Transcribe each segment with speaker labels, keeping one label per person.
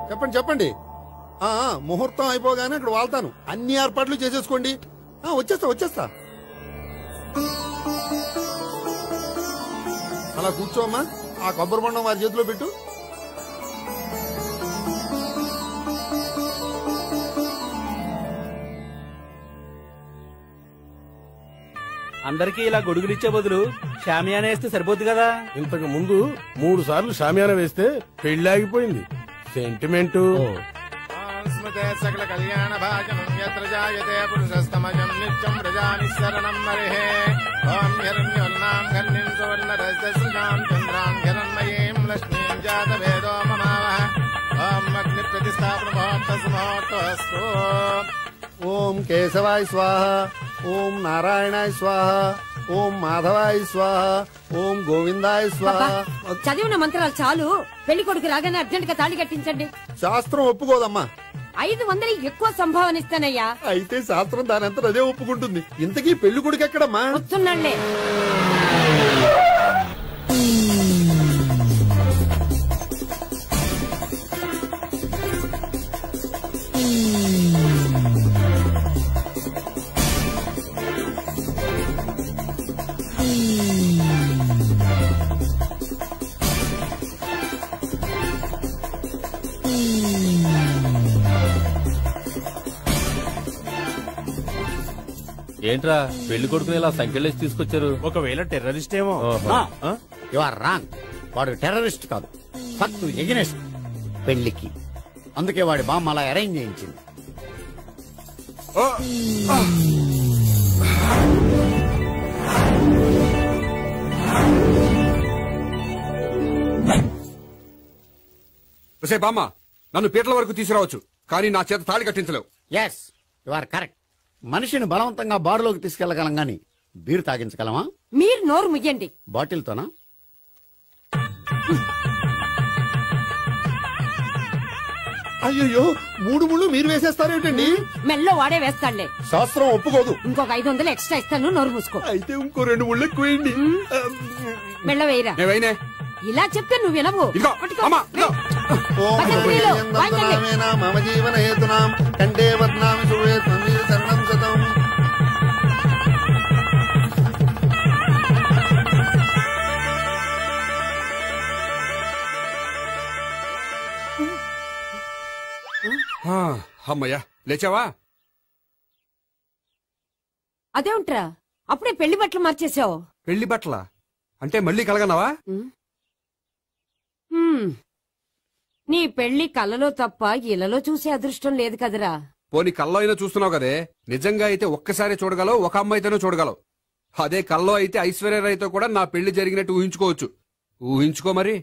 Speaker 1: చెప్పండి చెప్పండి. ముహూర్తం అయిపోగానే అక్కడ వాళ్తాను. అన్ని ఏర్పాట్లు చేసేసుకోండి. వచ్చేస్తా. అలా కూర్చోమ్మా. ఆ కొబ్బరి బొండం వారి చేతిలో పెట్టు.
Speaker 2: అందరికీ ఇలా గొడుగులు ఇచ్చే బదులు షామియానా వేస్తే సరిపోద్ది కదా.
Speaker 3: ఇంతకు ముందు 3 సార్లు షామియానా వేస్తే పెళ్లి ఆగిపోయింది. సెంటిమెంటు.
Speaker 4: సకల కళ్యాణ భాజనం యత్ర జాయతే పురుషస్తమజం నిత్యం ప్రజానిశరణం మరిహే. ఓం హిరణ్యోల్లాం ఘర్నిం సువర్ణరజస్సుజాం చంద్రాం హిరణ్మయీం లక్ష్మీం జాతవేదో మమావహ. ఓం అగ్ని ప్రతిష్టాపన ముహూర్తస్తు.
Speaker 1: ఓం కేశవాయ స్వాహ. ఓం నారాయణాయ స్వాహ. ఓం మాధవాయ స్వాహ. ఓం గోవిందాయ స్వాహ.
Speaker 5: చదివిన మంత్రాలు చాలు. పెళ్లి కొడుకు రాగానే అర్జెంట్ గా తాళి కట్టించండి.
Speaker 1: శాస్త్రం ఒప్పుకోదమ్మా.
Speaker 5: 500 ఎక్కువ సంభావన ఇస్తానయ్యా.
Speaker 1: అయితే శాస్త్రం దానంతా అదే ఒప్పుకుంటుంది. ఇంతకీ పెళ్లి కొడుకు ఎక్కడమ్మా?
Speaker 5: వస్తున్నాళ్లే.
Speaker 6: ఏంట్రా పెళ్లి కొడుకుని ఇలా సంఖ్యలేసి తీసుకొచ్చారు?
Speaker 2: ఒకవేళ టెర్రరిస్ట్ ఏమో.
Speaker 7: You are wrong. వాడు టెర్రరిస్ట్ కాదు, ఫక్తు ఎగనెస్ట్ పెళ్లికి. అందుకే వాడి బామ్మ అలా అరేంజ్ చేయించింది.
Speaker 8: బామ్మ, నన్ను పీటల వరకు తీసుకురావచ్చు, కానీ నా చేత తాళి కట్టించలేవు.
Speaker 7: Yes, you are correct. మనిషిని బలవంతంగా బారులోకి తీసుకెళ్లగలం గాని బీరు తాగించగలమా?
Speaker 5: మీరు నోరు ముయ్యండి.
Speaker 7: బాటిల్తోనా?
Speaker 1: అయ్యో, 3 ముళ్ళు మీరు వేసేస్తారేమిటండి?
Speaker 5: మెల్లో వాడే వేస్తాడులే.
Speaker 1: శాస్త్రం ఒప్పుకోదు.
Speaker 5: ఇంకొక 500 ఎక్స్ట్రా ఇస్తాను. నోరు మూసుకో.
Speaker 1: అయితే ఇంకో 2 ముళ్ళు ఎక్కువేయండి.
Speaker 5: మెల్ల వేయరా. ఇలా చెప్తే నువ్వు వినవు.
Speaker 1: మమ జీవన హేతునాం కంటే వద్నామి శుభే త్వమీవ శరణం శతం.
Speaker 8: అమ్మయ్యా, లేచావా?
Speaker 5: అదేంట్రా అప్పుడే పెళ్లి బట్టలు మార్చేసావు?
Speaker 8: పెళ్లి బట్టల అంటే మళ్ళీ కలగన్నావా?
Speaker 5: నీ పెళ్లి కలలో తప్ప ఇలలో చూసే అదృష్టం లేదు కదరా.
Speaker 8: పోనీ కల్లో అయినా చూస్తున్నావు కదే. నిజంగా అయితే ఒక్కసారి చూడగలవు, ఒక అమ్మాయితోనే చూడగలవు. అదే కల్లో అయితే ఐశ్వర్యరాయ్తో కూడా నా పెళ్లి జరిగినట్టు ఊహించుకోవచ్చు. ఊహించుకో మరి.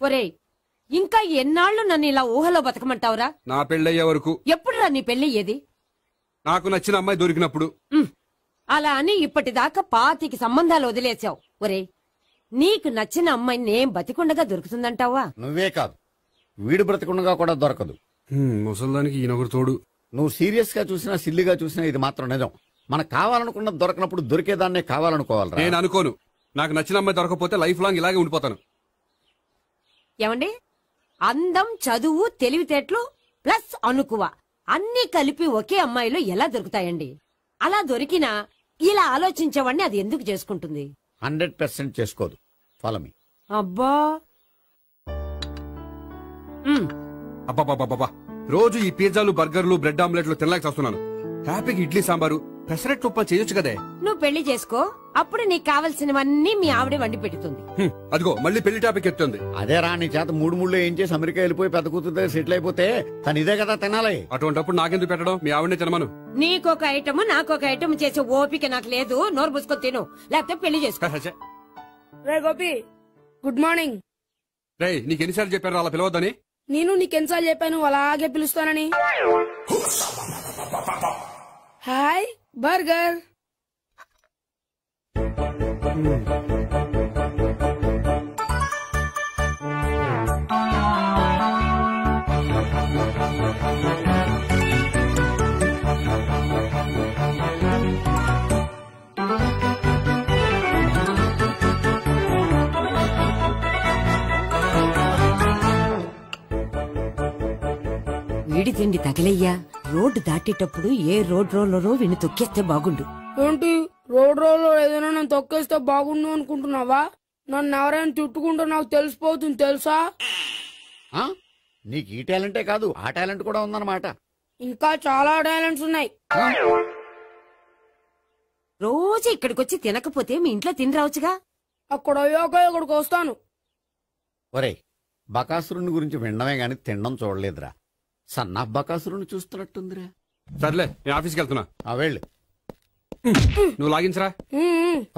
Speaker 5: ఒరేయ్, ఇంకా ఎన్నాళ్ళు నన్ను ఇలా ఊహలో బతకమంటావురా?
Speaker 8: నా పెళ్ళయ్యే వరకు.
Speaker 5: ఎప్పుడురా నీ పెళ్లి?
Speaker 8: నాకు నచ్చిన అమ్మాయి దొరికినప్పుడు.
Speaker 5: అలా అని ఇప్పటిదాకా 25 సంబంధాలు వదిలేసావు. ఒరే, నీకు నచ్చిన అమ్మాయి నేను బతికుండగా దొరుకుతుందంటావా?
Speaker 7: నువ్వే కాదు, వీడు బ్రతికుండగా కూడా దొరకదు.
Speaker 8: ముసల్దానికి ఈయనొకరు తోడు.
Speaker 7: నువ్వు సీరియస్ గా చూసినా సిల్లిగా చూసినా ఇది మాత్రం నిజం. మనకు కావాలనుకున్నది దొరకనప్పుడు దొరికేదాన్నే కావాలనుకోవాలి.
Speaker 8: నేను అనుకోను. నాకు నచ్చిన అమ్మాయి దొరకపోతే లైఫ్ లాంగ్ ఇలాగే ఉండిపోతాను.
Speaker 5: ఏమండి, అందం, చదువు, తెలివితేటలు ప్లస్ అనుకువ అన్ని కలిపి ఒకే అమ్మాయిలో ఎలా దొరుకుతాయండి? అలా దొరికినా ఇలా ఆలోచించేవాడిని అది ఎందుకు చేసుకుంటుంది?
Speaker 7: 100% చేసుకోదు. Follow me.
Speaker 5: అబ్బా,
Speaker 8: అబ్బాబాబా, రోజు ఈ పిజ్జాలు, బర్గర్లు, బ్రెడ్ ఆమ్లెట్లు తినలేక చేస్తున్నాను. హ్యాపీగా ఇడ్లీ సాంబారు, పెసరెట్ ఉప్మా చేయొచ్చు కదే.
Speaker 5: నువ్వు పెళ్లి చేసుకో, అప్పుడు నీకు కావలసినవన్నీ మీ ఆవిడే వండి పెడుతుంది.
Speaker 8: అదిగో మళ్ళీ పెళ్లి టాపిక్ ఎత్తుంది.
Speaker 7: అదే రా, నీ చేత 3 ముళ్ళు ఏం చేసి అమెరికా వెళ్ళిపోయి పెద్ద కూతురు సెటిల్ అయిపోతే తను ఇదే కదా తినాలి.
Speaker 8: అటువంటిప్పుడు నాకెందుకు పెట్టడం? మీ ఆవిడనే తినమను.
Speaker 5: నీకొక ఐటమ్ నాకొక ఐటమ్ చేసే ఓపిక నాకు లేదు. నోరు మూసుకొని తిను, లేకపోతే పెళ్లి చేసుకో.
Speaker 9: రే గోపి, గుడ్ మార్నింగ్.
Speaker 8: రే, నీకెన్నిసార్లు చెప్పారు అలా పిలవద్దని?
Speaker 9: నేను నీకెన్నిసార్లు చెప్పాను అలాగే పిలుస్తానని? Hi burger.
Speaker 5: తిండి తగలయ్యా. రోడ్డు దాటేటప్పుడు ఏ రోడ్ రోలరో విని తొక్కేస్తే బాగుండు.
Speaker 9: ఏంటి రోడ్ రోల్లో ఏదైనా నేను తొక్కేస్తే బాగుండు అనుకుంటున్నావా? నన్ను ఎవరైనా తిట్టుకుంటే నాకు తెలిసిపోతుంది తెలుసా?
Speaker 7: ఆ? నీకు ఈ టాలెంటే కాదు ఆ టాలెంట్ కూడా ఉందన్నమాట.
Speaker 9: ఇంకా చాలా టాలెంట్స్ ఉన్నాయి.
Speaker 5: రోజు ఇక్కడికొచ్చి తినకపోతే మీ ఇంట్లో తిని రావచ్చుగా.
Speaker 9: అక్కడ అయ్యాక ఇక్కడికి వస్తాను.
Speaker 7: ఒరే, బకాసురుని గురించి వినడమే గాని తినడం చూడలేదురా. సన్నా బకాసురుని చూస్తున్నట్టుందిరా.
Speaker 8: సర్లే నేను ఆఫీస్కి వెళ్తున్నా.
Speaker 7: ఆ వెళ్ళు.
Speaker 8: నువ్వు లాగించరా.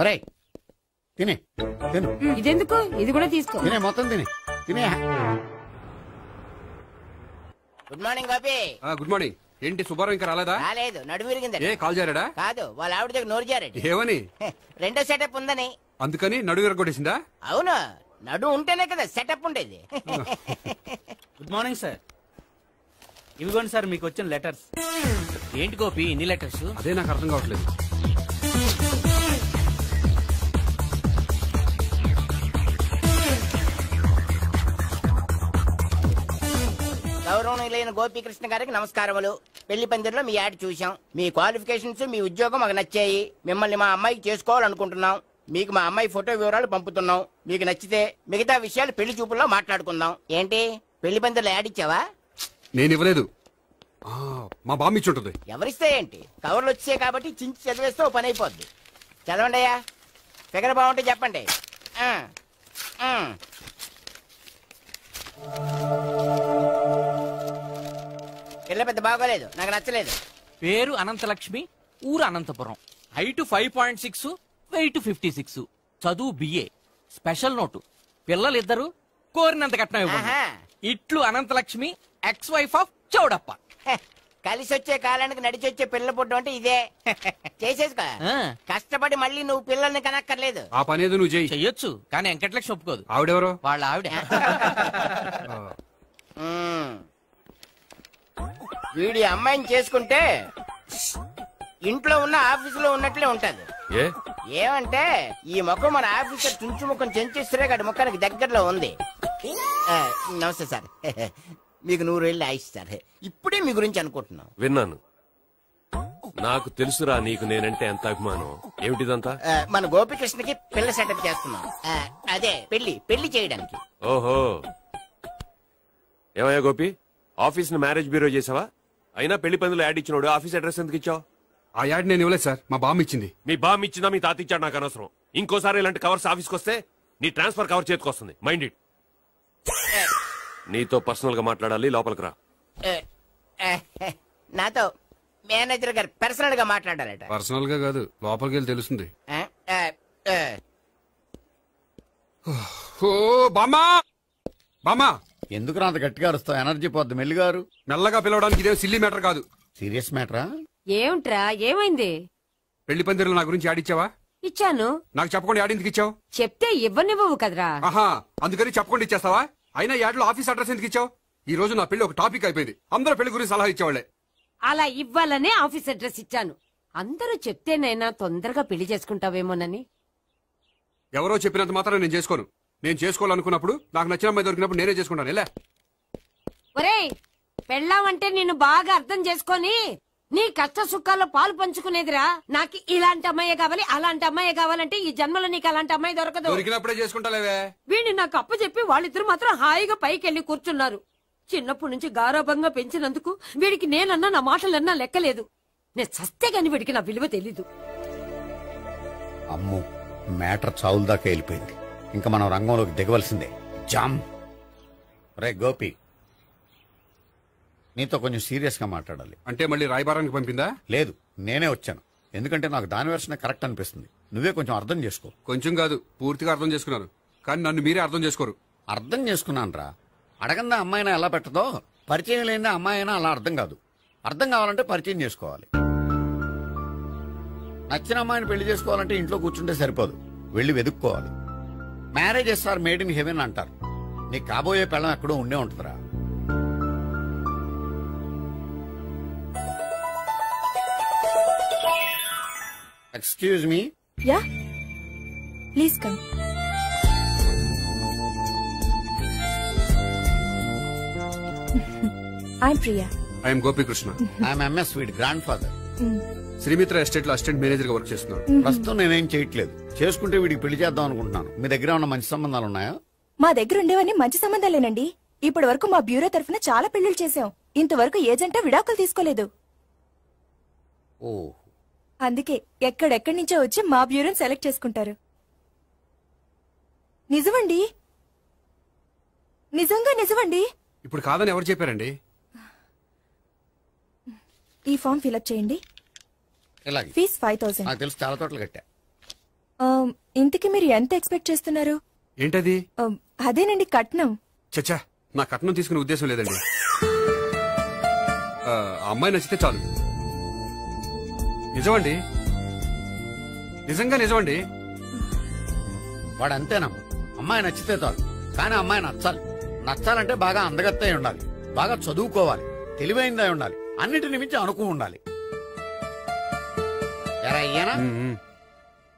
Speaker 7: ఒరే తినే తిను.
Speaker 5: ఇదెందుకు? ఇది కూడా తీసుకో.
Speaker 7: తినే మొత్తం తినే తినే.
Speaker 10: Good morning Gopi.
Speaker 8: Good morning. ఏంటి సుబ్బారావు ఇంకా రాలేదా?
Speaker 10: రాలేదు, నడుము విరిగింది.
Speaker 8: ఏ కాల్ జారాడా?
Speaker 10: కాదు, వాళ్ళ ఆవిడ దగ్గర నోరు జారాడు.
Speaker 8: ఏమని?
Speaker 10: రెండో సెటప్ ఉందని.
Speaker 8: అందుకని నడువు విరగొట్టేసిందా?
Speaker 10: అవును, నడుము ఉంటేనే కదా సెటప్ ఉండేది.
Speaker 2: Good morning sir. ఇవిగోండి సార్ మీకు వచ్చిన లెటర్స్.
Speaker 6: ఏంటి గోపి ఇన్ని లెటర్స్?
Speaker 8: అదే నాకు అర్థం కావట్లేదు.
Speaker 10: గౌరవనీయులైన గోపీకృష్ణ గారికి నమస్కారములు. పెళ్లి పందిరిలో మీ యాడ్ చూశాం. మీ క్వాలిఫికేషన్స్, మీ ఉద్యోగం మాకు నచ్చాయి. మిమ్మల్ని మా అమ్మాయికి చేసుకోవాలనుకుంటున్నాం. మీకు మా అమ్మాయి ఫోటో వివరాలు పంపుతున్నాం. మీకు నచ్చితే మిగతా విషయాలు పెళ్లి చూపుల్లో మాట్లాడుకుందాం. ఏంటి పెళ్లి పందిరిలో యాడ్ ఇచ్చావా?
Speaker 8: నేను ఇవ్వలేదు, మా బామ్మ ఇచ్చి ఉంటుంది.
Speaker 10: ఎవరిస్తే ఏంటి, కవర్లు వచ్చాయి కాబట్టి చించి చదివేస్తే ఓ పని అయిపోద్ది. చదవండి అయ్యా, ఫిగర్ బాగుంటే చెప్పండి. పిల్ల పెద్ద బాగోలేదు, నాకు నచ్చలేదు.
Speaker 6: పేరు అనంతలక్ష్మి, ఊరు అనంతపురం, హైట్ 5.6, వెయిట్ 56, చదువు బిఏ, స్పెషల్ నోటు పిల్లలిద్దరు కోరినంత కట్నం ఇవ్వండి. ఇట్లు Anantalakshmi, ex wife of Choudappa.
Speaker 10: కలిసి వచ్చే కాలానికి నడిచి వచ్చే పిల్లల పుట్టు అంటే ఇదే. చేసేసుకో, కష్టపడి మళ్ళీ నువ్వు పిల్లల్ని కనక్కర్లేదు.
Speaker 8: ఆ పని ఏదో నువ్వు
Speaker 6: చెయ్యొచ్చు, కానీ వెంకటలక్ష్మి ఒప్పుకోదు.
Speaker 8: ఆవిడెవరో?
Speaker 6: వాళ్ళ ఆవిడ.
Speaker 10: వీడి అమ్మాయిని చేసుకుంటే ఇంట్లో ఉన్న ఆఫీసులో ఉన్నట్లే ఉంటది. ఏమంటే ఈ ముఖం మన ఆఫీసర్ చుంచు ముఖం చెంచేశ్వరే గారి ముఖానికి దగ్గరలో ఉంది. నమస్తే సార్, మీకు 100 ఏళ్ళు ఆయుష్ సార్. ఇప్పుడే మీ గురించి అనుకుంటున్నాం.
Speaker 11: విన్నాను, నాకు తెలుసురా నీకు నేనంటే ఎంత అభిమానం. ఏమిటిదంతా?
Speaker 10: మన గోపికృష్ణకి పిల్ల సెటప్ చేస్తున్నాం. అదే పెళ్లి చేయడానికి.
Speaker 11: ఓహో, ఏమయ్యా గోపి, ఆఫీస్ ని మ్యారేజ్ బ్యూరో చేసావా? అయినా పెళ్లి పందులు యాడ్ ఇచ్చినోడు ఆఫీస్ అడ్రస్ ఎందుకు ఇచ్చావు?
Speaker 8: ఆ యాడ్ నేను ఇవ్వలేదు సార్, మా బామ్మ ఇచ్చింది.
Speaker 11: మీ బామ్మ ఇచ్చిందా మీ తాత ఇచ్చాడు నాకు అనవసరం. ఇంకోసారి ఇలాంటి కవర్స్ ఆఫీస్కి వస్తే నీ ట్రాన్స్ఫర్ కవర్ చేతికొస్తుంది. Mind it. నీతో పర్సనల్ గా మాట్లాడాలి, లోపలికి రా.
Speaker 10: నాతో మేనేజర్ గారు పర్సనల్ గా మాట్లాడాలట.
Speaker 8: పర్సనల్ గా కాదు, లోపలికి వెళ్ళి తెలుస్తుంది. బామ్మా బామ్మా,
Speaker 7: ఎందుకు అంత గట్టిగా అరుస్తావు? ఎనర్జీ పోద్ది. మెల్లిగారు.
Speaker 8: మెల్లగా పిలవడానికి ఇదేం సిల్లీ మ్యాటర్ కాదు.
Speaker 7: సీరియస్ మ్యాటరా?
Speaker 5: ఏమిట్రా, ఏమైంది?
Speaker 8: పెళ్లి పందిరిలో నా గురించి యాడ్ ఇచ్చావా?
Speaker 5: ఇచ్చాను.
Speaker 8: నాకు చెప్పకుండా యాడ్ ఎందుకు ఇచ్చావు?
Speaker 5: చెప్తే ఇవ్వనివ్వవు కదరా.
Speaker 8: ఆహా, అందుకని చెప్పకుండా ఇచ్చేస్తావా? అయినా యాడ్ లో ఆఫీస్ అడ్రస్ ఎందుకు ఇచ్చావు? ఈ రోజు నా పెళ్లి ఒక టాపిక్ అయిపోయింది. అందరూ పెళ్లి గురించి సలహా ఇచ్చేవాళ్లే.
Speaker 5: అలా ఇవ్వాలనే ఆఫీస్ అడ్రస్ ఇచ్చాను. అందరూ చెప్తేనైనా తొందరగా పెళ్లి చేసుకుంటావేమోనని.
Speaker 8: ఎవరో చెప్పినంత మాత్రం నేను చేసుకోను. నేను చేసుకోవాలనుకున్నప్పుడు, నాకు నచ్చిన అమ్మాయి దొరికినప్పుడు నేనే చేసుకుంటాను. ఎలా?
Speaker 5: ఒరేయ్, పెళ్ళామంటే నిన్ను బాగా అర్థం చేసుకొని నీ కష్ట సుఖాల్లో పాలు పంచుకునేదిరా. నాకు ఇలాంటి అమ్మాయి కావాలి, అలాంటి అమ్మాయి కావాలంటే ఈ జన్మలో నీకు అలాంటి అమ్మాయి దొరకదు.
Speaker 8: దొరికినప్పుడే చేసుకుంటాలేవే.
Speaker 5: వీడిని నాకు అప్పచెప్పి వాళ్ళిద్దరు మాత్రం హాయిగా పైకెళ్లి కూర్చున్నారు. చిన్నప్పటి నుంచి గారాభంగా పెంచినందుకు వీడికి నేనన్నా నా మాటలన్నా లెక్కలేదు. నేను చస్తే గాని వీడికి నా విలువ తెలీదు.
Speaker 7: అమ్ము, మ్యాటర్ చావుల దాకా వెళ్ళిపోయింది. ఇంకా మనం రంగంలోకి దిగవలసిందే. జామ్. రే గోపి, నీతో కొంచెం సీరియస్ గా మాట్లాడాలి.
Speaker 8: అంటే మళ్ళీ రాయబారానికి పంపిందా?
Speaker 7: లేదు, నేనే వచ్చాను. ఎందుకంటే నాకు దాని వెర్షన్ కరెక్ట్ అనిపిస్తుంది. నువ్వే కొంచెం అర్థం చేసుకో.
Speaker 8: కొంచెం కాదు, పూర్తిగా అర్థం చేసుకున్నాను. కానీ నన్ను మీరే అర్థం చేసుకోరు.
Speaker 7: అర్థం చేసుకున్నాను రా. అడగందా అమ్మాయినా ఎలా పెట్టదో, పరిచయం లేని అమ్మాయి అయినా అలా అర్థం కాదు. అర్థం కావాలంటే పరిచయం చేసుకోవాలి. నచ్చిన అమ్మాయిని పెళ్లి చేసుకోవాలంటే ఇంట్లో కూర్చుంటే సరిపోదు, వెళ్ళి వెతుక్కోవాలి. Marriages are made in heaven అంటారు. నీకు కాబోయే పెళ్ళం ఎక్కడో ఉండే ఉంటుందిరా. Excuse me.
Speaker 12: Yeah, please come. I'm Priya.
Speaker 8: I'm Gopikrishna.
Speaker 7: I'm MS వీడి గ్రాండ్ ఫాదర్.
Speaker 8: శ్రీమిత్ర ఎస్టేట్ లో అసిస్టెంట్ మేనేజర్ గా వర్క్ చేస్తున్నాను.
Speaker 7: ప్రస్తుతం నేనేం చేయట్లేదు. చేసుకుంటే వీడికి పెళ్లి చేద్దాం అనుకుంటున్నాను. మీ దగ్గర ఉన్న మంచి సంబంధాలు ఉన్నాయా?
Speaker 12: మా దగ్గర ఉండేవన్నీ మంచి సంబంధాలేనండి. ఇప్పటి వరకు మా బ్యూరో తరఫున చాలా పెళ్లిళ్ళు చేశాం. ఇంతవరకు ఏజెంట్ విడాకులు తీసుకోలేదు.
Speaker 7: ఓ,
Speaker 12: అందుకే ఎక్కడెక్కడి నుంచో వచ్చి మా బ్యూరోని సెలెక్ట్ చేసుకుంటారు. నిజమండి, నిజంగా నిజమండి.
Speaker 8: ఇప్పుడు కాదని ఎవరు చెప్పారండి?
Speaker 12: ఈ ఫామ్ ఫిలప్ చేయండి.
Speaker 7: ఇలాగే.
Speaker 12: ఫీజ్ 5000.
Speaker 7: నాకు తెలుసు, చాలా తోటలు కట్టా.
Speaker 12: ఇంతకి మీరు ఎంత ఎక్స్పెక్ట్ చేస్తున్నారు?
Speaker 8: ఏంటది?
Speaker 12: అదేనండి కట్నం.
Speaker 8: చచ్చా, నా కట్నం తీసుకునే ఉద్దేశం లేదండి. ఆ అమ్మాయి నచ్చితే చాలు. నిజమండి, నిజంగా నిజమండి.
Speaker 7: వాడు అంతేనమ్మా. అమ్మాయి నచ్చితే చాలు, కానీ అమ్మాయి నచ్చాలి. నచ్చాలంటే బాగా అందగత్తై ఉండాలి, బాగా చదువుకోవాలి, తెలివైందై ఉండాలి, అన్నిటిని మించి అనుకు ఉండాలి. ఎరా ఇయ్యనా?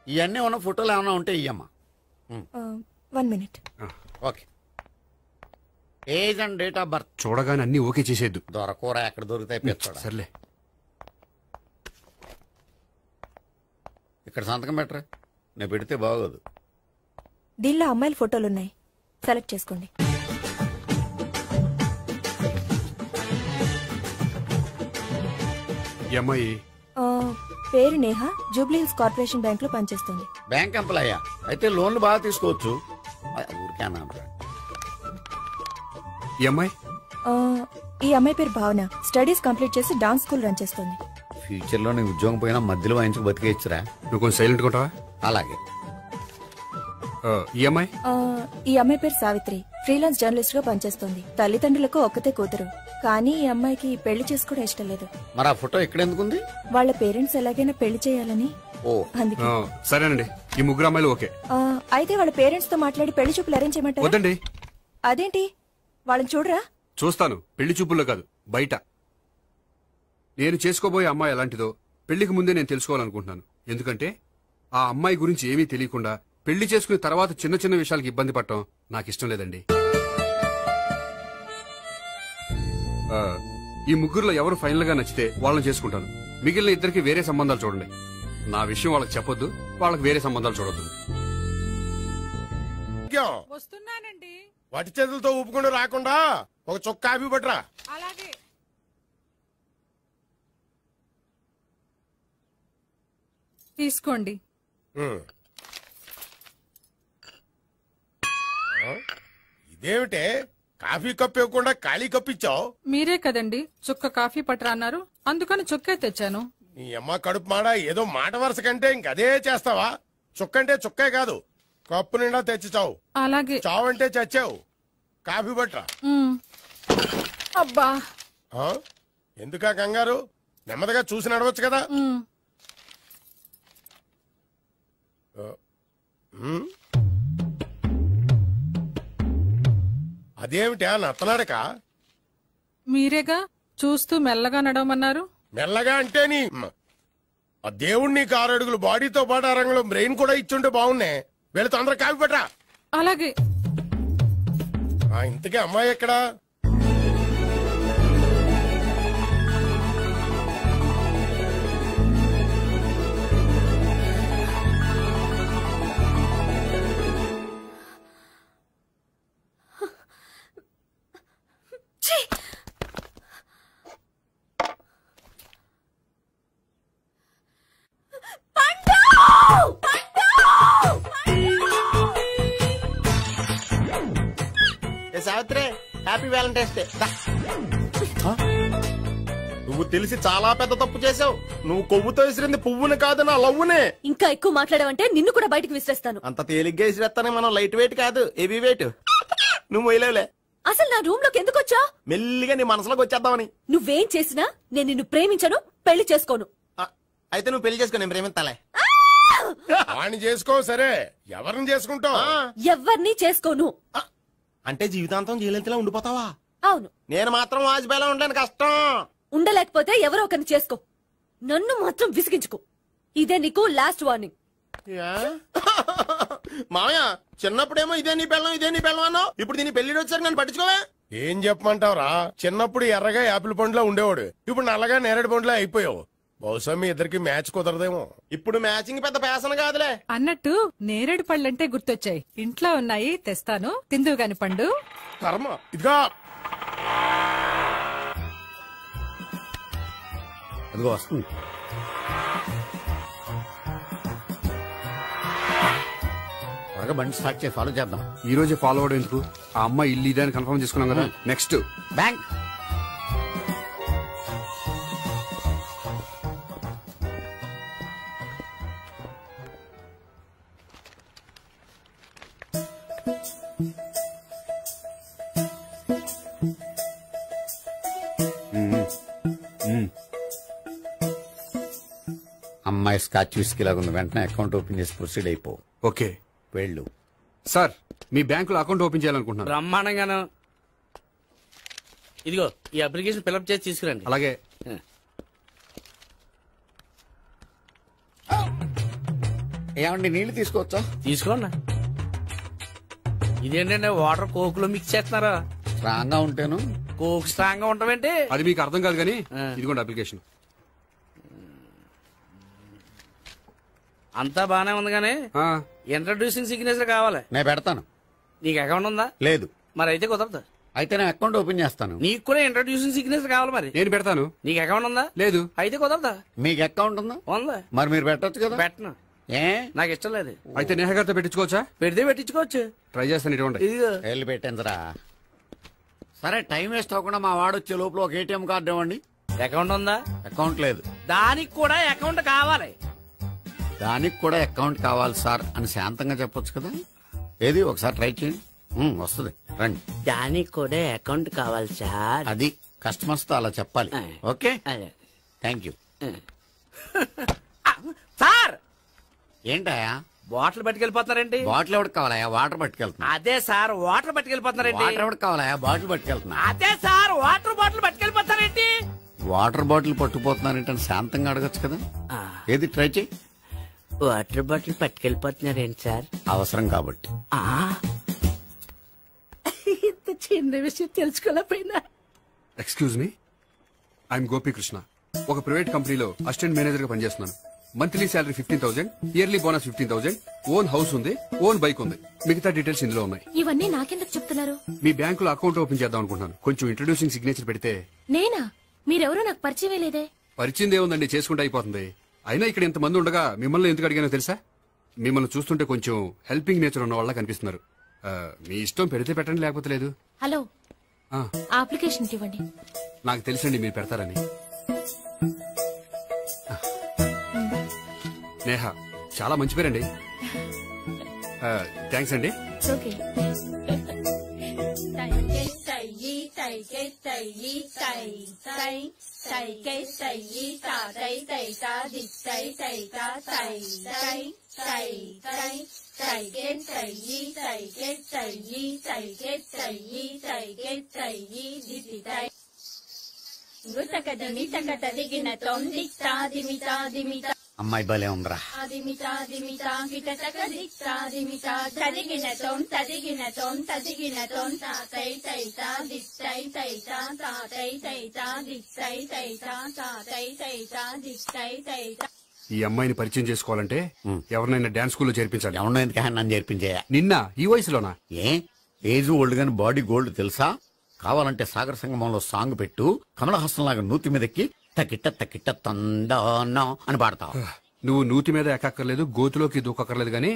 Speaker 7: ఇవన్నీ ఉన్న ఫోటోలు ఏమైనా ఉంటే ఇయ్యమ్మా.
Speaker 12: 1 minute.
Speaker 7: Okay. Age and date of birth
Speaker 8: చూడగానే అన్ని ఓకే చేసేద్దు.
Speaker 7: దొరకూర ఎక్కడ దొరుకుతాయి పెచ్చోడా.
Speaker 8: సర్లే.
Speaker 7: ఇక్కడ సంతకం పెట్టరా, నేను పెడితే బాగోదు.
Speaker 12: దీనిలో అమ్మాయిల ఫోటోలున్నాయి, సెలెక్ట్ చేసుకోండి.
Speaker 8: ఈ అమ్మాయి
Speaker 12: పేరు Neha, Jubilee hills corporation bank లో పనిచేస్తుంది.
Speaker 7: బ్యాంక్ ఎంప్లాయా? అయితే లోన్లు బాగా తీసుకోవచ్చు. ఊరికే అన్నా.
Speaker 8: ఈ అమ్మాయి
Speaker 12: ఈ అమ్మాయి పేరు భావన, స్టడీస్ కంప్లీట్ చేసి డాన్స్ స్కూల్ రన్ చేస్తుంది.
Speaker 7: ఫ్యూచర్ లో నీ ఉద్యోగం పోయినా మధ్యలో వాయించుకు బతికేయచ్చురా.
Speaker 8: నువ్వు కొంచెం సైలెంట్ ఉంటావా?
Speaker 7: అలాగే.
Speaker 8: ఈ అమ్మాయి
Speaker 12: ఈ అమ్మాయి పేరు సావిత్రి, ఫ్రీలాన్స్ జర్నలిస్ట్ గా పనిచేస్తుంది. తల్లిదండ్రులకు ఒక్కతే కూతురు, కానీ ఈ అమ్మాయికి పెళ్లి చేసుకోవడం ఇష్టం లేదు.
Speaker 7: మరి ఆ ఫోటో ఎక్కడ ఎందుకుంది?
Speaker 12: వాళ్ళ పేరెంట్స్ ఎలాగైనా పెళ్లి చేయాలని. అందుకే.
Speaker 8: సరేనండి, ఈ ముగ్గురు అమ్మాయిలు ఓకే.
Speaker 12: అయితే వాళ్ళ పేరెంట్స్ తో మాట్లాడి పెళ్లి చూపులు అరేంజ్ చేయమంటారా?
Speaker 8: వద్దండి.
Speaker 12: అదేంటి? వాళ్ళని చూడరా?
Speaker 8: చూస్తాను, పెళ్లి చూపుల్లో కాదు, బయట. నేను చేసుకోబోయే అమ్మాయి ఎలాంటిదో పెళ్లికి ముందే నేను తెలుసుకోవాలనుకుంటున్నాను. ఎందుకంటే ఆ అమ్మాయి గురించి ఏమీ తెలియకుండా పెళ్లి చేసుకున్న తర్వాత చిన్న చిన్న విషయాలకు ఇబ్బంది పడటం నాకు ఇష్టం లేదండి. ఈ ముగ్గురులో ఎవరు ఫైనల్ గా నచ్చితే వాళ్ళని చేసుకుంటాను. మిగిలిన ఇద్దరికి వేరే సంబంధాలు చూడండి. నా విషయం వాళ్ళకి చెప్పొద్దు, వాళ్ళకి వేరే సంబంధాలు చూడొద్దు.
Speaker 3: వస్తున్నానండి. వటి చేతులతో ఊపుకుండా రాకుండా ఒక చొక్కా కాఫీ పట్టరా.
Speaker 13: అలాగే. తీసుకోండి.
Speaker 3: ఇదేమిటే కాఫీ కప్పు ఇవ్వకుండా ఖాళీ కప్పు ఇచ్చావు?
Speaker 13: మీరే కదండి చుక్క కాఫీ పట్టరా అన్నారు, అందుకని చుక్కే తెచ్చాను.
Speaker 3: నీ అమ్మ కడుపు మాడ, ఏదో మాట వరుస కంటే ఇంకదే చేస్తావా? చుక్కంటే చుక్కే కాదు, కప్పు నిండా తెచ్చి చావు.
Speaker 13: అలాగే.
Speaker 3: చావంటే చచ్చావు. కాఫీ పట్టరా.
Speaker 13: అబ్బా,
Speaker 3: ఎందుకా కంగారు? నెమ్మదిగా చూసి నడవచ్చు కదా. అదేమిటా నత్తనాడక?
Speaker 13: మీరేగా చూస్తూ మెల్లగా నడవమన్నారు.
Speaker 3: మెల్లగా అంటే నీ ఆ దేవుణ్ణి నీకు 6 అడుగులు బాడీతో పాటు ఆ రంగంలో బ్రెయిన్ కూడా ఇచ్చుంటే బాగున్నాయి. వీళ్ళ తొందర కాఫీ పట్టరా.
Speaker 13: అలాగే.
Speaker 3: ఇంతకీ అమ్మాయి ఎక్కడా?
Speaker 4: Savitri, happy Valentine's day. నువ్వు తెలిసి చాలా పెద్ద తప్పు చేసావు. నువ్వు కొవ్వుతో విసిరింది పువ్వుని కాదు, నా లవ్వునే.
Speaker 14: ఇంకా ఎక్కువ మాట్లాడవంటే నిన్ను కూడా బయటకు విసిరేస్తాను.
Speaker 4: అంత తేలిగ్గా విసిరేస్తానే. మనం లైట్ వెయిట్ కాదు, హెవీ వెయిట్. నువ్వు వేయలేవులే.
Speaker 14: అసలు నా రూమ్ లోకి ఎందుకు వచ్చా?
Speaker 4: మెల్లిగా నీ మనసులోకి వచ్చేద్దామని.
Speaker 14: నువ్వేం చేసినా నేను నిన్ను ప్రేమించను, పెళ్లి చేసుకోను.
Speaker 4: అయితే నువ్వు పెళ్లి చేసుకో, నేను ప్రేమిస్తాలే.
Speaker 3: వాణ్ణి చేసుకో. సరే, ఎవరిని చేసుకుంటావు?
Speaker 14: ఎవరిని చేసుకోను.
Speaker 4: అంటే జీవితాంతం జయలలితలా ఉండిపోతావా?
Speaker 14: అవును.
Speaker 4: నేను మాత్రం వాజ్పేయిలా ఉండలేను, కష్టం.
Speaker 14: ఉండలేకపోతే ఎవరో ఒకరిని చేసుకో, నన్ను మాత్రం విసిగించుకో. ఇదే నీకు లాస్ట్ వార్నింగ్.
Speaker 4: మామయ్య, చిన్నప్పుడేమో ఇదే నీ పెళ్ళం అన్నావు, ఇప్పుడు దీని పెళ్లి వచ్చాక నన్ను పట్టించుకోవే.
Speaker 3: ఏం చెప్పమంటావురా, చిన్నప్పుడు ఎర్రగా యాపిల్ పండులో ఉండేవాడు, ఇప్పుడు నల్లగా నేరేడు పండులో అయిపోయావు. బహుశా మీ ఇద్దరికి మ్యాచ్ కుదరదేమో.
Speaker 4: ఇప్పుడు మ్యాచింగ్ పెద్ద ఫ్యాషన్ కాదులే.
Speaker 13: అన్నట్టు నేరేడు పళ్ళంటే గుర్తొచ్చాయి. ఇంట్లో ఉన్నాయి, తెస్తాను, తిందువు గాని పండు.
Speaker 3: కర్మ. ఇదిగా
Speaker 7: అదిగో వస్తుంది. త్వరగా బండి స్టార్ట్ చేసి ఫాలో చేద్దాం.
Speaker 8: ఈ రోజే ఫాలో అవడం ఎందుకు? ఆ అమ్మాయి ఇల్లు ఇదే అని కన్ఫర్మ్ చేసుకున్నాం కదా. Next
Speaker 7: bank. అమ్మాయి స్కాచ్ విస్కీ లాగా ఉంది. వెంటనే అకౌంట్ ఓపెన్ చేసి ప్రొసీడ్ అయిపో.
Speaker 8: ఓకే
Speaker 7: వెళ్ళు.
Speaker 8: సార్, మీ బ్యాంకులో అకౌంట్ ఓపెన్ చేయాలనుకుంటున్నాను.
Speaker 6: బ్రహ్మాండంగాను. ఇదిగో ఈ అప్లికేషన్ ఫిల్అప్ చేసి తీసుకురండి.
Speaker 8: అలాగే.
Speaker 7: ఏమండి నీళ్లు తీసుకోవచ్చా?
Speaker 6: తీసుకోండి. ఇదేంటంటే వాటర్ కోక్ లో మిక్స్ చేస్తున్నారా?
Speaker 7: స్ట్రాంగ్ గా ఉంటాను.
Speaker 6: కోక్ స్ట్రాంగ్ గా ఉంటామేంటి?
Speaker 8: అది మీకు అర్థం కాదు కానీ ఇదిగోండి అప్లికేషన్.
Speaker 6: అంతా బానే ఉంది కానీ ఇంట్రడ్యూసింగ్ సిగ్నేచర్ కావాలి.
Speaker 7: నేను పెడతాను.
Speaker 6: నీకు అకౌంట్ ఉందా?
Speaker 7: లేదు.
Speaker 6: మరి అయితే కుదరదు.
Speaker 7: అయితే నేను అకౌంట్ ఓపెన్ చేస్తాను.
Speaker 6: నీకు కూడా ఇంట్రడ్యూసింగ్ సిగ్నేచర్ కావాలి. మరి
Speaker 8: నేను పెడతాను.
Speaker 6: నీకు అకౌంట్ ఉందా?
Speaker 8: లేదు.
Speaker 6: అయితే కుదరదా?
Speaker 7: మీకు అకౌంట్ ఉందా?
Speaker 6: ఉందా.
Speaker 7: మరి మీరు పెట్టొచ్చు కదా.
Speaker 6: పెట్టను.
Speaker 7: ఏ
Speaker 6: నాకు ఇష్టం లేదు.
Speaker 8: అయితే నేహ గారితో పెట్టించుకోవచ్చా?
Speaker 6: పెడితే పెట్టించుకోవచ్చు.
Speaker 8: ట్రై చేస్తాను. ఇటువంటి
Speaker 7: వెళ్ళి పెట్టేంతరా. సరే, టైం వేస్ట్ అవ్వకుండా మా వాడు వచ్చే లోపల ఒక ఏటీఎం కార్డు ఇవ్వండి.
Speaker 6: అకౌంట్ ఉందా?
Speaker 7: అకౌంట్ లేదు.
Speaker 6: దానికి కూడా అకౌంట్ కావాలి.
Speaker 7: దానికి కూడా అకౌంట్ కావాలి సార్ అని శాంతంగా చెప్పొచ్చు కదా. ఏది ఒకసారి ట్రై చేయండి. వస్తుంది, రండి.
Speaker 6: దానికి కూడా అకౌంట్ కావాలి సార్.
Speaker 7: అది కస్టమర్స్ తో అలా చెప్పాలి. Okay, thank you.
Speaker 6: సార్
Speaker 7: ఏంటయా
Speaker 6: బాటిల్ పట్టుకెళ్ళిపోతున్నారేంటి?
Speaker 7: బాటిల్ ఎవరికి కావాలయా? వాటర్ పట్టుకెళ్తున్నా.
Speaker 6: అదే సార్ వాటర్ పట్టుకెళ్ళిపోతున్నారేంటి?
Speaker 7: వాటర్ ఎవరికి కావాలయా? బాటిల్ పట్టుకెళ్తున్నా.
Speaker 6: అదే సార్ వాటర్ బాటిల్ పట్టుకెళ్ళిపోతారేంటి?
Speaker 7: వాటర్ బాటిల్ పట్టుకుపోతున్నారేంటి అని శాంతంగా అడగచ్చు కదా. ఏది ట్రై చేయి.
Speaker 6: వాటర్ బాటిల్ పట్టుకెళ్ళిపోతున్నారేంటి సార్?
Speaker 7: అవసరం కాబట్టి.
Speaker 6: ఇంత చిన్న విషయం తెలుసుకోలేకపోయినా.
Speaker 8: Excuse me, I'm Gopikrishna. ఒక ప్రైవేట్ కంపెనీలో అసిస్టెంట్ మేనేజర్ గా పనిచేస్తున్నాను. Monthly salary 15,000, yearly bonus 15,000, own house ఉంది, ఓన్ బైక్ ఉంది. మిగతా డీటెయిల్స్ ఇందులో ఉన్నాయి.
Speaker 14: ఇవన్నీ నాకెందుకు చెప్తున్నారు?
Speaker 8: మీ బ్యాంకులో అకౌంట్ ఓపెన్ చేద్దాం అనుకుంటున్నాను. కొంచెం ఇంట్రడ్యూసింగ్ సిగ్నేచర్ పెడితే.
Speaker 14: నేనా? మీరెవరో నాకు పరిచయమే లేదే.
Speaker 8: పరిచయం ఏముందండి, చేసుకుంటే అయిపోతుంది. అయినా ఇక్కడ ఇంతమంది ఉండగా మిమ్మల్ని ఎందుకు అడిగానో తెలుసా? మిమ్మల్ని చూస్తుంటే కొంచెం హెల్పింగ్ నేచర్ ఉన్న వాళ్ళ కనిపిస్తున్నారు. మీ ఇష్టం పెడితే పెట్టండి, లేకపోతే లేదు.
Speaker 14: హలో, ఆ అప్లికేషన్ ఇవ్వండి.
Speaker 8: నాకు తెలుసండి మీరు పెడతారని. నేహ చాలా మంచి పేరండి. థ్యాంక్స్ అండి.
Speaker 14: ఓకే.
Speaker 7: అమ్మాయి భలే ఉందిరా.
Speaker 8: ఈ అమ్మాయిని పరిచయం చేసుకోవాలంటే ఎవరినైనా డాన్స్ స్కూల్లో చేర్పించాలి.
Speaker 7: ఎవరినో ఎందుకు నన్ను చేర్పించే?
Speaker 8: నిన్న ఈ వయసులోనా?
Speaker 7: ఏజ్ ఓల్డ్ గాని బాడీ గోల్డ్ తెలుసా? కావాలంటే సాగర సంగమంలో సాంగ్ పెట్టు, కమలహాసం లాగా నూతి మీదకి తకిట్ట తకిట్ట తందానా అని పాడతావు.
Speaker 8: నువ్వు నూతి మీద ఎక్కక్కర్లేదు, గోతులోకి దూకక్కర్లేదు గానీ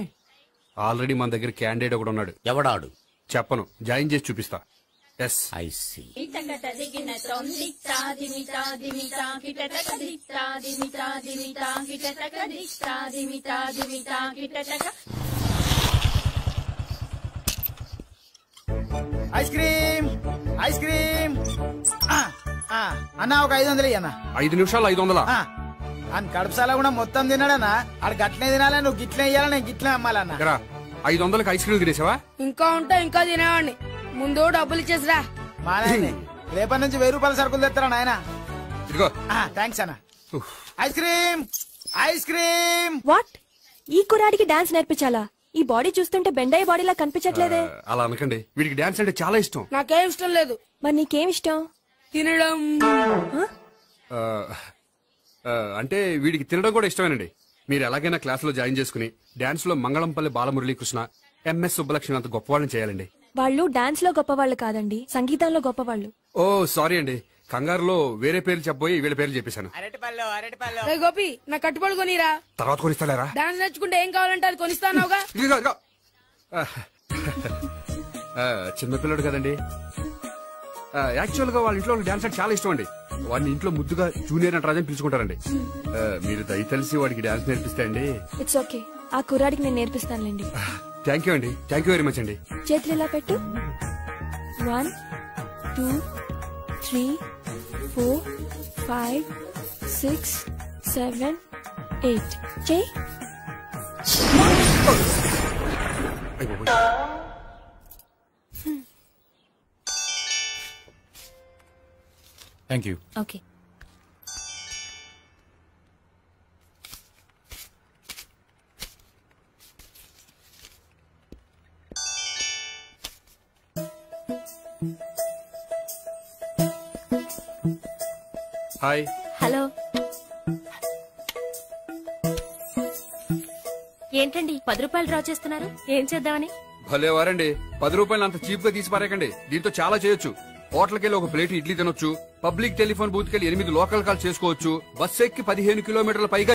Speaker 8: ఆల్రెడీ మన దగ్గర క్యాండిడేట్ ఒకడు ఉన్నాడు.
Speaker 7: ఎవడాడు?
Speaker 8: చెప్పను, జాయిన్ చేసి చూపిస్తా. Yes
Speaker 7: I see.
Speaker 15: Ice cream, ice cream అన్నా. ఒక 500 అన్న.
Speaker 8: 5 నిమిషాలు 500.
Speaker 15: అని కడుపుసాల కూడా మొత్తం తిన్నాడన్నా. ఆడు గట్లే తినాలి, నువ్వు గిట్లే ఇయ్యాలా, నేను గిట్లే అమ్మాలన్నా.
Speaker 8: 500కి ఐస్ క్రీమ్ తినేసావా?
Speaker 9: ఇంకా ఉంటే ఇంకా తినేవాడిని. ముందు డబ్బులు ఇచ్చేసిరా.
Speaker 15: మానే రేపటి నుంచి 1000 రూపాయల సరుకులు తెస్తారా నాయన?
Speaker 8: ఇదిగో.
Speaker 15: థ్యాంక్స్ అన్న. Ice cream, ice cream.
Speaker 12: What? ఈ కురాడికి డాన్స్ నేర్పించాలా? ఈ బాడీ చూస్తుంటే బెండయ్య బాడీలా కనిపించట్లేదే.
Speaker 8: అలా అనకండి, వీడికి డాన్స్ అంటే చాలా ఇష్టం.
Speaker 9: నాకేం ఇష్టం లేదు.
Speaker 12: మరి నీకేం ఇష్టం?
Speaker 9: తినడం.
Speaker 8: అంటే వీడికి తినడం కూడా ఇష్టమేనండి. మీరు ఎలాగైనా క్లాస్ లో జాయిన్ చేసుకుని డాన్స్ లో మంగళంపల్లి బాలమురళీకృష్ణ, ఎంఎస్ సుబ్బలక్ష్మి అంత గొప్పవాళ్ళని చేయాలండి.
Speaker 12: వాళ్ళు డాన్స్ లో గొప్పవాళ్ళు కాదండి, సంగీతంలో గొప్పవాళ్ళు.
Speaker 8: ఓ సారీ అండి, కంగారులో వేరే పేర్లు చెప్పబోయి వీళ్ళ పేర్లు చెప్పేశాను.
Speaker 9: రే గోపి, నా కట్టుబడి కొనిరా.
Speaker 8: తర్వాత కొనిస్తారా?
Speaker 9: డాన్స్ నేర్చుకుంటే ఏం కావాలంటే అది కొనిస్తానావుగా.
Speaker 8: చిన్నపిల్లడు కదండి. యాక్చువల్ గా వాళ్ళ ఇంట్లో డాన్స్ అంటే చాలా ఇష్టం అండి. వాడిని ఇంట్లో ముద్దుగా జూనియర్ నటరాజని పిలుచుకుంటారండి. మీరు దయతలిసి వాడికి డాన్స్ నేర్పిస్తే అండి.
Speaker 12: ఇట్స్ ఓకే, ఆ కుర్రాడికి నేను నేర్పిస్తానులేండి.
Speaker 8: థ్యాంక్ యూ అండి, థ్యాంక్ యూ వెరీ మచ్ అండి.
Speaker 12: చేతులు ఇలా పెట్టు. 1 2 3 4 5 6 7 8 చెయ్యి.
Speaker 16: Thank you.
Speaker 12: Okay.
Speaker 8: Hi.
Speaker 14: Hello. ఏంటండి 10 రూపాయలు డ్రా చేస్తున్నారు? ఏం చేద్దామని?
Speaker 8: భలే వారండి, 10 రూపాయలు అంత చీప్ గా తీసి పారేకండి. దీంతో చాలా చేయొచ్చు. హోటల్కెళ్ళి ఒక ప్లేట్ ఇడ్లీ తినొచ్చు, పబ్లిక్ టెలిఫోన్ బూత్ కెళ్ళి 8 లోకల్ కాల్ చేసుకోవచ్చు, బస్ ఎక్కి 15 కిలోమీటర్ల పైగా